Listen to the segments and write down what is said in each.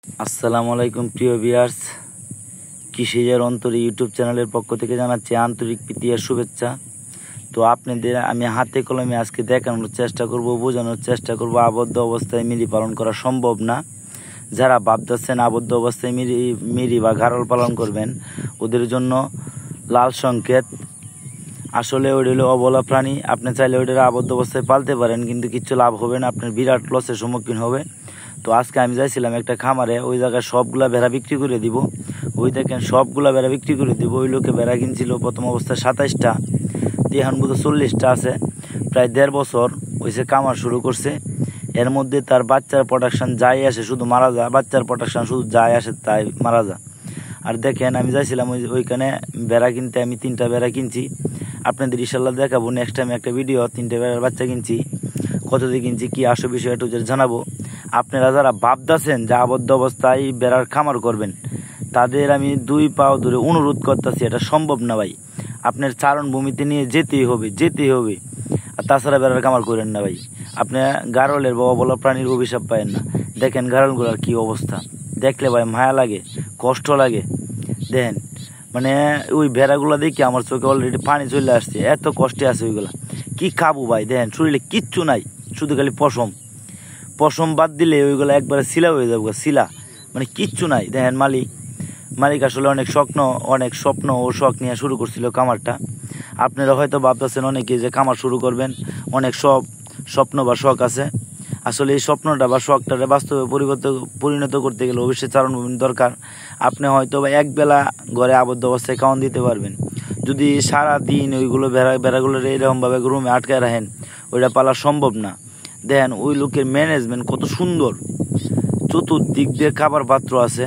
আসসালামু আলাইকুম প্রিয় ভিউয়ার্স, কৃষিজের অন্তরে ইউটিউব চ্যানেলের পক্ষ থেকে জানাচ্ছি আন্তরিক প্রীতি আর শুভেচ্ছা। তো আপনাদের আমি হাতে কলমে আজকে দেখানোর চেষ্টা করব, বোঝানোর চেষ্টা করব আবদ্ধ অবস্থায় মিরি পালন করা সম্ভব না। যারা ভাবতেছেন আবদ্ধ অবস্থায় মিরি বা ঘাড়ল পালন করবেন, ওদের জন্য লাল সংকেত। আসলে ওইটা হলো অবলা প্রাণী। আপনি চাইলে ওইটা আবদ্ধ অবস্থায় পালতে পারেন, কিন্তু কিচ্ছু লাভ হবে না, আপনার বিরাট লসের সম্মুখীন হবে। তো আজকে আমি যাইছিলাম একটা খামারে, ওই জায়গায় সবগুলা ভেড়া বিক্রি করে দিব। ওই দেখেন সবগুলা ভেড়া বিক্রি করে দিব। ওই লোকে ভেড়া কিনছিল প্রথম অবস্থায় 27টা, এখন বোধ 40টা আছে। প্রায় 1.5 বছর হয়েছে খামার শুরু করছে। এর মধ্যে তার বাচ্চার প্রোডাকশন যাই আসে শুধু মারা যায়, বাচ্চার প্রোডাকশন শুধু যাই আসে তাই মারা যায়। আর দেখেন আমি যাইছিলাম ওইখানে ভেড়া কিনতে, আমি 3টা ভেড়া কিনছি। আপনাদের ইনশাল্লাহ দেখাবো নেক্সট টাইম একটা ভিডিও। 3টে ভেড়ার বাচ্চা কিনছি, কত দিয়ে কিনছি, কি আসল বিষয় একটু জানাবো। আপনারা যারা ভাবতেছেন যে আবদ্ধ অবস্থায় বেড়ার খামার করবেন, তাদের আমি 2 পাও ধরে অনুরোধ করতেছি, এটা সম্ভব না ভাই। আপনার চারণ ভূমিতে নিয়ে যেতেই হবে। আর তাছাড়া বেড়ার খামার করেন না ভাই। আপনি গারলের বা অবলা প্রাণীর অভিশাপ পায়েন না। দেখেন গারলগুলার কি অবস্থা, দেখলে ভাই মায়া লাগে, কষ্ট লাগে। দেখেন মানে ওই ভেড়াগুলো দেখি আমার চোখে অলরেডি পানি চলে আসছে, এত কষ্টে আছে ওইগুলা। কি খাবো ভাই, দেখেন শরীরে কিচ্ছু নাই, শুধু খালি পশম বাদ দিলে ওইগুলো একবারে শিলা হয়ে যাবো, শিলা, মানে কিচ্ছু নাই। দেখেন মালিক আসলে অনেক স্বপ্ন ও শখ নিয়ে শুরু করছিল খামারটা। আপনারা হয়তো ভাবতেছেন অনেকে যে খামার শুরু করবেন, অনেক স্বপ্ন বা শখ আছে। আসলে এই স্বপ্নটা বা শখটাকে বাস্তবে পরিণত করতে গেলে অবশ্যই চারণভূমির দরকার। আপনি হয়তো বা একবেলা ঘরে আবদ্ধ অবস্থায় খাওয়ান দিতে পারবেন, যদি সারা দিন ওইগুলো ভেড়াগুলোর এরকমভাবে রুমে আটকায় রাখেন, ওইটা পালা সম্ভব না। দেখেন ওই লোকের ম্যানেজমেন্ট কত সুন্দর, চতুর্দিক দিয়ে খাবার পাত্র আছে,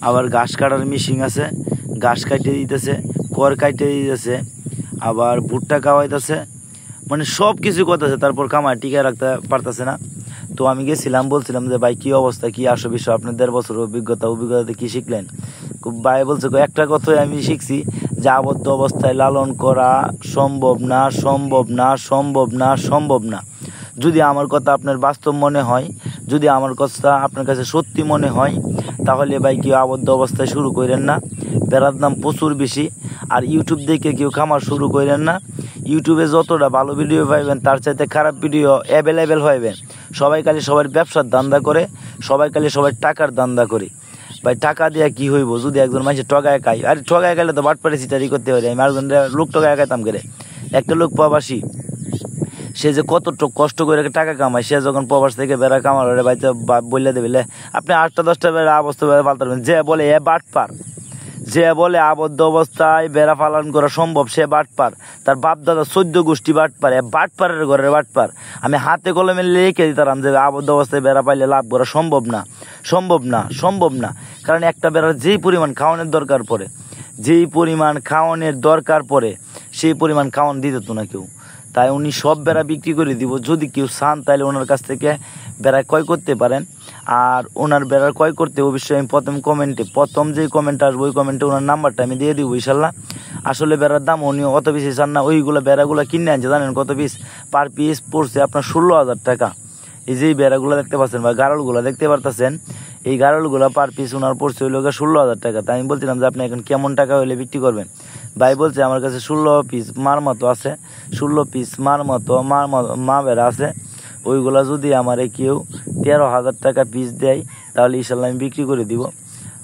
আবার ঘাস কাটার মেশিন আছে, ঘাস কাটিয়ে দিতেছে, খড় কাটিয়ে দিতেছে, আবার ভুট্টা খাওয়াইতেছে, মানে সব কিছু করতেছে। তারপর খামার টিকে রাখতে পারতেছে না। তো আমি গেছিলাম, বলছিলাম যে ভাই কি অবস্থা, কি আসো বিষয়, আপনার 1.5 বছরের অভিজ্ঞতাতে কি শিখলেন? ভাই বলছে একটা কথাই আমি শিখছি, যে আবদ্ধ অবস্থায় লালন করা সম্ভব না। যদি আমার কথা আপনার বাস্তব মনে হয়, যদি আমার কথা আপনার কাছে সত্যি মনে হয়, তাহলে ভাই কেউ আবদ্ধ অবস্থায় শুরু করেন না। বেড়ার দাম প্রচুর বেশি। আর ইউটিউব দেখে কেউ খামার শুরু করেন না। ইউটিউবে যতটা ভালো ভিডিও পাইবেন, তার চাইতে খারাপ ভিডিও অ্যাভেলেবেল হইবে। সবাই খালি সবার ব্যবসার ধান্দা করে, সবাই খালি সবার টাকার ধান্দা করে। ভাই টাকা দিয়ে কি হইব, যদি একজন মানুষের ঠগায় খাই, আরে ঠগায় খাইলে তো বাটপাড়ি সিটারি করতে পারি। আমি আরেকজন লোক ঠগায় খাইতাম করে। একটা লোক প্রবাসী, সে যে কত কষ্ট করে টাকা কামায়, সে যখন প্রবাস থেকে বেড়া কামার বাড়িতে বললে দেবে, আপনি 8টা-10টা বেড়া আবস্থা পালতে পারবেন। যে বলে বাটপার, যে বলে আবদ্ধ অবস্থায় বেড়া পালন করা সম্ভব, সে বাটপার। তার বাপ দাদা 14 গোষ্ঠী বাটপার, বাটপারের ঘরের বাটপার। আমি হাতে কলমে লিখে দিতাম যে আবদ্ধ অবস্থায় বেড়া পাইলে লাভ করা সম্ভব না। কারণ একটা বেড়ার যেই পরিমাণ খাওয়ানোর দরকার পড়ে, সেই পরিমাণ খাওয়ান দিতে তো না কেউ। তাই উনি সব বেড়া বিক্রি করে দিব। যদি কেউ চান তাহলে ওনার কাছ থেকে বেড়া ক্রয় করতে পারেন। আর ওনার বেড়া ক্রয় করতে অবশ্যই আমি প্রথম যে কমেন্ট আসবে, ওই কমেন্টে ওনার নাম্বারটা আমি দিয়ে দিব ইনশাল্লাহ। আসলে বেড়ার দাম উনি অত বেশি চান না। ওইগুলো বেড়াগুলো কিনে আনছে জানেন কত পিস? পার পিস পড়ছে আপনার 16,000 টাকা। এই যে বেড়াগুলো দেখতে পাচ্ছেন বা গারলগুলো দেখতে পারতেছেন, এই গারলগুলো পার পিস ওনার পড়ছে ওই লোকের 16,000 টাকা। তাই আমি বলছিলাম যে আপনি এখন কেমন টাকা হলে বিক্রি করবেন? ভাই বলছে আমার কাছে 16 পিস মার মতো আছে, 16 পিস মা বেড়া আছে। ওইগুলা যদি আমারে কেউ 13,000 টাকা পিস দেয়, তাহলে ইনশাল্লাহ আমি বিক্রি করে দিব।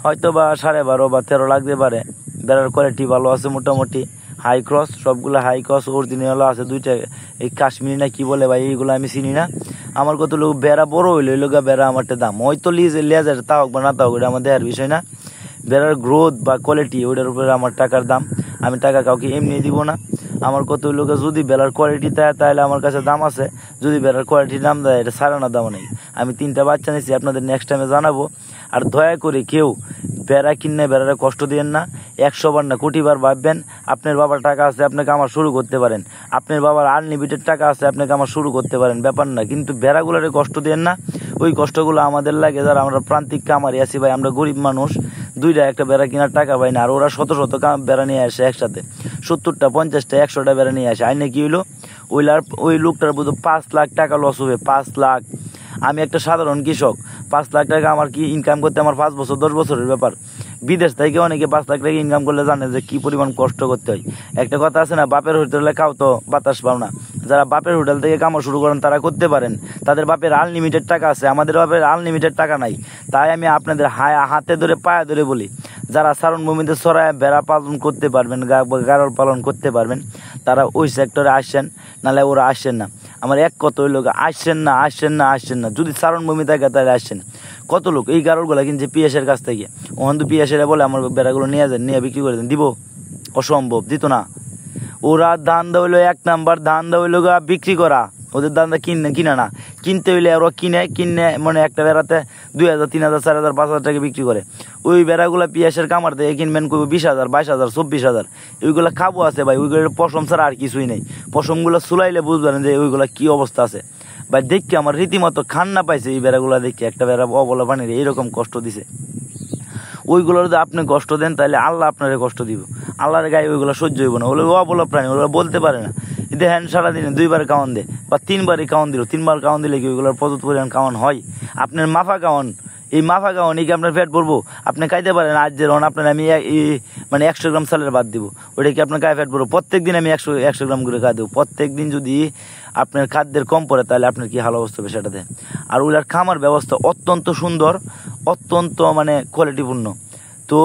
হয়তো বা 12.5 বা 13 লাগতে পারে। বেড়ার কোয়ালিটি ভালো আছে, মোটামুটি হাই ক্রস, সবগুলো হাই ক্রস অরিজিনাল আছে। 2টা এই কাশ্মীরি না কি বলে ভাই, এইগুলো আমি চিনি না। আমার কত লোক বেড়া বড় হইলো, এই লোক বেড়া আমারটা দাম হয়তো লেজার তা হোক বা না তা হোক, এটা আমার দেওয়ার বিষয় না। বেড়ার গ্রোথ বা কোয়ালিটি, ওইটার উপরে আমার টাকার দাম। আমি টাকা কাউকে এমনি দিব না। আমার কত লোকে যদি বেড়ার কোয়ালিটি দেয়, তাহলে আমার কাছে দাম আছে। যদি বেড়ার কোয়ালিটির দাম দেয়, এটা সারানোর দাম নেই। আমি 3টা বাচ্চা নিয়েছি, আপনাদের নেক্সট টাইমে জানাবো। আর দয়া করে কেউ বেড়া কিনে বেড়ারে কষ্ট দিয়েন না। 100 বার না কোটি বার ভাববেন। আপনার বাবার টাকা আছে, আপনাকে আমার শুরু করতে পারেন। আপনার বাবার আনলিমিটেড টাকা আছে, আপনাকে আমার শুরু করতে পারেন, ব্যাপার না। কিন্তু বেড়াগুলোরে কষ্ট দিয়েন না। ওই কষ্টগুলো আমাদের লাগে যারা আমরা প্রান্তিক কামারি আছি ভাই, আমরা গরিব মানুষ। 2টা একটা বেড়া কেনার টাকা পাই না। আর ওরা শত বেড়া নিয়ে আসে একসাথে, 70টা 50টা 100টা বেড়া নিয়ে আসে। আইনে কি হইলো, ওই লোকটার বোধ 5 লাখ টাকা লস হবে, 5 লাখ। আমি একটা সাধারণ কৃষক, 5 লাখ টাকা আমার কি ইনকাম করতে আমার 5 বছর 10 বছরের ব্যাপার। বিদেশ থেকে অনেকে 5 লাখ টাকা ইনকাম করলে জানে যে কি পরিমাণ কষ্ট করতে হয়। একটা কথা আছে না, বাপের হোটেলে খাও তো বাতাস পাও না। যারা বাপের হোটেল থেকে কামা শুরু করেন তারা করতে পারেন, তাদের বাপের আনলিমিটেড টাকা আছে, আমাদের বাপের আনলিমিটেড টাকা নাই। তাই আমি আপনাদের হাতে ধরে পায়ে ধরে বলি, যারা চারণভূমিতে চড়ায় ভেড়া পালন করতে পারবেন, গাড়ল পালন করতে পারবেন, তারা ওই সেক্টরে আসেন, নাহলে ওরা আসেন না। আমার এক কত ওই লোক আসছেন না। যদি চারণভূমি থাকে তাহলে আসছেন। কত লোক এই গাড়লগুলো কিনছে পিএসের কাছ থেকে, ওখান তো পিএসেরা বলে আমার বেড়াগুলো নিয়ে যান, নিয়ে বিক্রি করে দেন, দিব? অসম্ভব, দিত না। ওরা ধান্দা হইলো 1 নাম্বার, ধান্দা হইলো বিক্রি করা। ওদের ধান্দা কিনে না, কিনতে হইলে ওরা কিনে মানে একটা বেড়াতে 2000 3000 4000 5000 টাকা বিক্রি করে। ওই বেড়াগুলা পিয়াসের কামার থেকে কিনবেন কই 20,000 22,000 24,000। ওইগুলা খাবো আছে ভাই, ওইগুলোর পশম ছাড়া আর কিছুই নেই। পশমগুলো চুলাইলে বুঝবেন যে ওইগুলা কি অবস্থা আছে ভাই। দেখে আমার রীতিমতো খান্না পাইছে এই বেড়াগুলা দেখে। একটা বেড়া অবলা পানির এইরকম কষ্ট দিছে। ওইগুলো যদি আপনি কষ্ট দেন তাহলে আল্লাহ আপনারে কষ্ট দিব। আল্লাহর গায়ে ওইগুলো সহ্য হইব না। ওগুলো অবলা প্রাণী, ওগুলো বলতে পারে না। দেখেন সারাদিনে 2বার কাউন দেয় বা 3বারই কাউন দিল, 3বার কাউন দিলে কি ওইগুলোর প্রচুর পরিমাণ কাউন হয়? আপনার মাফা কাউন, এই মাফা কাউন এই কি আপনার পেট ভরবো? আপনি খাইতে পারেন আজ যেরকম আপনার আমি মানে 100 গ্রাম চালের ভাত দিব, ওইটা কি আপনার গায়ে পেট ভরবো? প্রত্যেক দিন আমি 100 গ্রাম করে খাওয়া দেবো। প্রত্যেক দিন যদি আপনার খাদ্যের কম পড়ে তাহলে আপনার কি হাল অবস্থা হবে সেটা দেন। আর ওইটার খামার ব্যবস্থা অত্যন্ত সুন্দর, অত্যন্ত মানে কোয়ালিটিপূর্ণ। তো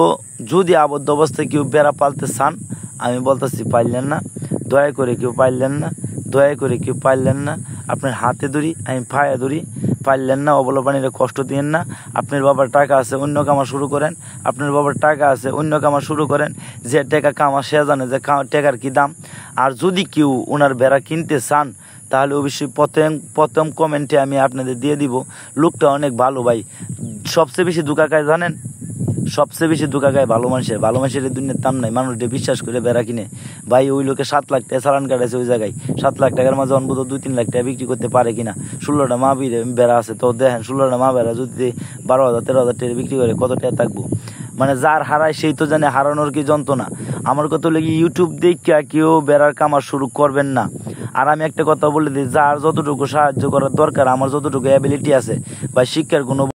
যদি আবদ্ধ অবস্থায় কেউ বেড়া পালতে চান, আমি বলতেছি পাইলেন না, দয়া করে কেউ পাইলেন না, আপনার হাতে ধরি, আমি পায়ে ধরি, পাইলেন না অবলা প্রাণীরা কষ্ট দিয়েন না। আপনার বাবার টাকা আছে অন্য কামা শুরু করেন, যে টাকা কামা সে জানে যে টাকার কি দাম। আর যদি কেউ ওনার বেড়া কিনতে চান তাহলে অবশ্যই প্রথম কমেন্টে আমি আপনাদের দিয়ে দিব। লোকটা অনেক ভালো ভাই। সবচেয়ে বেশি ধোঁকা খায় জানেন? সবচেয়ে বেশি ধোঁকা খায় ভালো মানুষের এই দুনিয়ার দাম নাই। মানুষটা বিশ্বাস করে বেড়া কিনে ভাই। ওই লোকে 7 লাখ টাকা চালান কাটাইছে ওই জায়গায়। 7 লাখ টাকার মাঝে অন্তত 2-3 লাখ টাকা বিক্রি করতে পারে কিনা। 16টা মা বেড়া আছে, তো দেখেন 16টা মা বেড়া যদি 12,000 13,000 টাকা বিক্রি করে কত টাকা থাকবো? মানে যার হারায় সেই তো জানে হারানোর কি যন্ত্রণা। আমার কথা লেগে ইউটিউব দেখে কেউ বেড়ার কামার শুরু করবেন না। আর আমি একটা কথা বলে দিই, যার যতটুকু সাহায্য করার দরকার, আমার যতটুকু অ্যাবিলিটি আছে বা শিক্ষার কোনো